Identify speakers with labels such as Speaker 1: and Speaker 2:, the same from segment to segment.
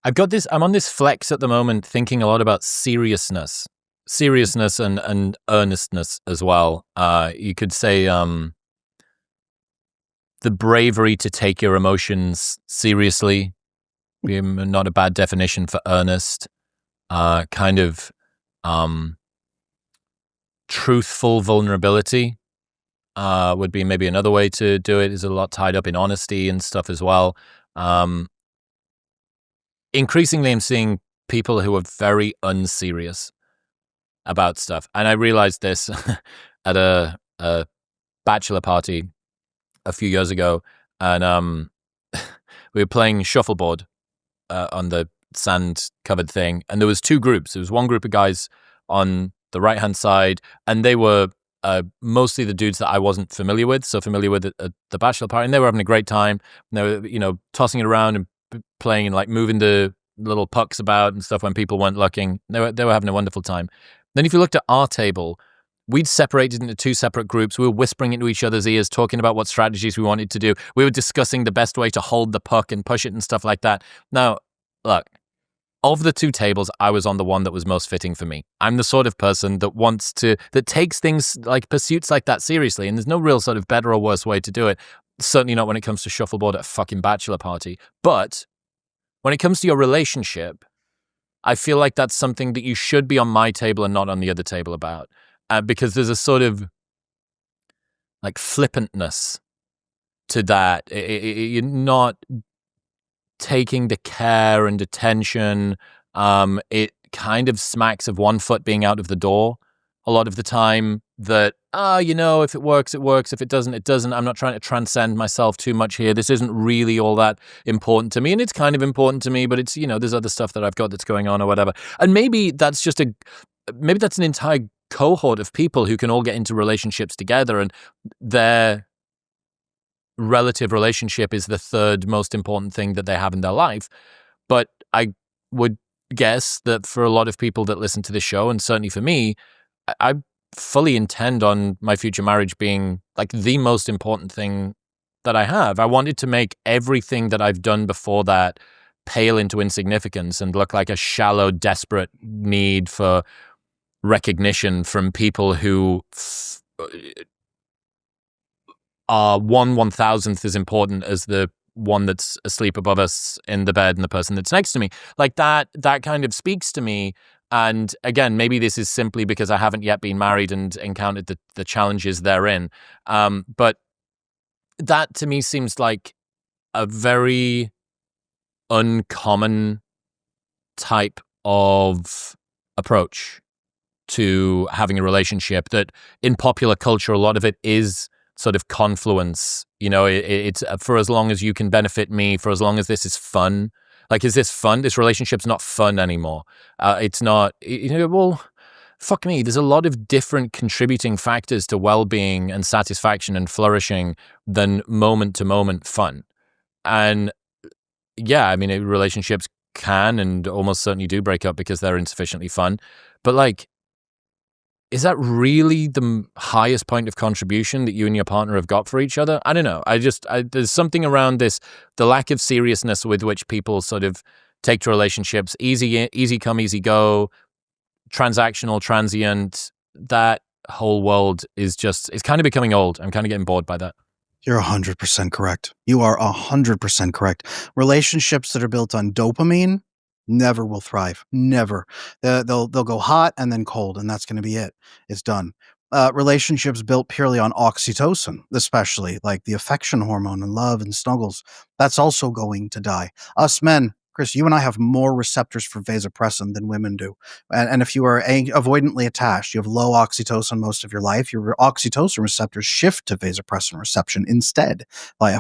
Speaker 1: I'm on this flex at the moment, thinking a lot about seriousness and earnestness as well. You could say the bravery to take your emotions seriously, not a bad definition for earnest. Kind of truthful vulnerability would be maybe another way to do it. Is a lot tied up in honesty and stuff as well. Increasingly, I'm seeing people who are very unserious about stuff. And I realized this at a bachelor party a few years ago. And we were playing shuffleboard on the sand-covered thing. And there was two groups. There was one group of guys on the right-hand side, and they were mostly the dudes that I wasn't familiar with, so familiar with at the bachelor party. And they were having a great time. And they were, tossing it around and playing and like moving the little pucks about and stuff when people weren't looking. They were having a wonderful time. Then if you looked at our table, we'd separated into two separate groups. We were whispering into each other's ears, talking about what strategies we wanted to do. We were discussing the best way to hold the puck and push it and stuff like that. Now, look, of the two tables, I was on the one that was most fitting for me. I'm the sort of person that takes things like pursuits like that seriously, and there's no real sort of better or worse way to do it. Certainly not when it comes to shuffleboard at a fucking bachelor party. But when it comes to your relationship, I feel like that's something that you should be on my table and not on the other table about. Because there's a sort of like flippantness to that. You're not taking the care and attention. It kind of smacks of one foot being out of the door a lot of the time, that, if it works, it works. If it doesn't, it doesn't. I'm not trying to transcend myself too much here. This isn't really all that important to me. And it's kind of important to me, but it's, there's other stuff that I've got that's going on or whatever. And maybe that's an entire cohort of people who can all get into relationships together, and their relative relationship is the third most important thing that they have in their life. But I would guess that for a lot of people that listen to this show, and certainly for me, I fully intend on my future marriage being like the most important thing that I have. I wanted to make everything that I've done before that pale into insignificance and look like a shallow, desperate need for recognition from people who are 1/1000th as important as the one that's asleep above us in the bed and the person that's next to me. Like that kind of speaks to me. And again, maybe this is simply because I haven't yet been married and encountered the challenges therein. But that to me seems like a very uncommon type of approach to having a relationship, that in popular culture, a lot of it is sort of confluence. It's for as long as you can benefit me, for as long as this is fun. Like, is this fun? This relationship's not fun anymore. It's not, well, fuck me. There's a lot of different contributing factors to well-being and satisfaction and flourishing than moment-to-moment fun. And yeah, I mean, relationships can and almost certainly do break up because they're insufficiently fun. But like, is that really the highest point of contribution that you and your partner have got for each other? I don't know. There's something around this, the lack of seriousness with which people sort of take to relationships, easy come, easy go, transactional, transient. That whole world is it's kind of becoming old. I'm kind of getting bored by that.
Speaker 2: You're 100% correct. You are 100% correct. Relationships that are built on dopamine never will thrive. Never. They'll go hot and then cold, and that's going to be it. It's done. Relationships built purely on oxytocin, especially like the affection hormone and love and snuggles, that's also going to die. Us men, Chris, you and I have more receptors for vasopressin than women do. And if you are avoidantly attached, you have low oxytocin most of your life, your oxytocin receptors shift to vasopressin reception instead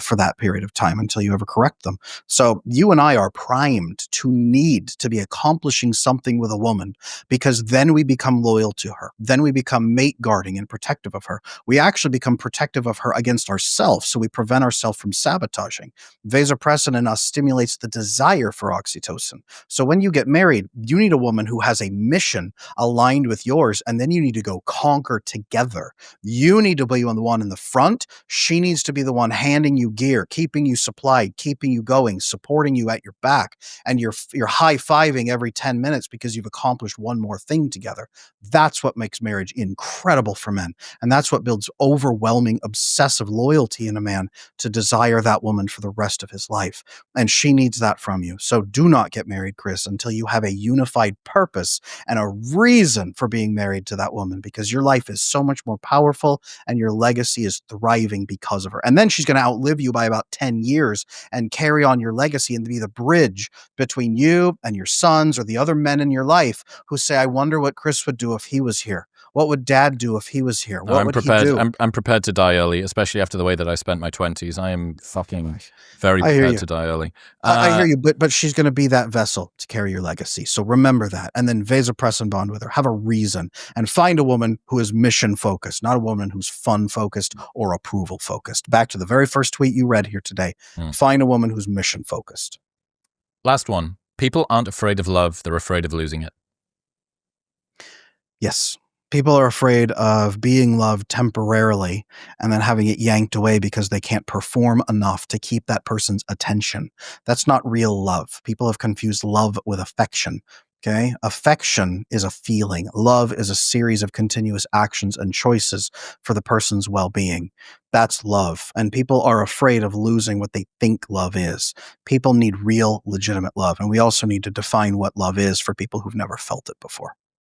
Speaker 2: for that period of time until you ever correct them. So you and I are primed to need to be accomplishing something with a woman, because then we become loyal to her. Then we become mate guarding and protective of her. We actually become protective of her against ourselves, so we prevent ourselves from sabotaging. Vasopressin in us stimulates the desire for for oxytocin. So when you get married, you need a woman who has a mission aligned with yours, and then you need to go conquer together. You need to be the one in the front. She needs to be the one handing you gear, keeping you supplied, keeping you going, supporting you at your back, and you're high-fiving every 10 minutes because you've accomplished one more thing together. That's what makes marriage incredible for men, and that's what builds overwhelming obsessive loyalty in a man to desire that woman for the rest of his life. And she needs that from you. So do not get married, Chris, until you have a unified purpose and a reason for being married to that woman, because your life is so much more powerful and your legacy is thriving because of her. And then she's going to outlive you by about 10 years and carry on your legacy and be the bridge between you and your sons or the other men in your life who say, I wonder what Chris would do if he was here. What would Dad do if he was here? What would he do?
Speaker 1: I'm prepared to die early, especially after the way that I spent my 20s. I am fucking very prepared to die early.
Speaker 2: I hear you, but she's going to be that vessel to carry your legacy. So remember that, and then vasopressin bond with her. Have a reason, and find a woman who is mission focused, not a woman who's fun focused or approval focused. Back to the very first tweet you read here today. Find a woman who's mission focused.
Speaker 1: Last one. People aren't afraid of love. They're afraid of losing it.
Speaker 2: Yes. People are afraid of being loved temporarily and then having it yanked away because they can't perform enough to keep that person's attention. That's not real love. People have confused love with affection. Okay? Affection is a feeling. Love is a series of continuous actions and choices for the person's well-being. That's love. And people are afraid of losing what they think love is. People need real, legitimate love. And we also need to define what love is for people who've never felt it before.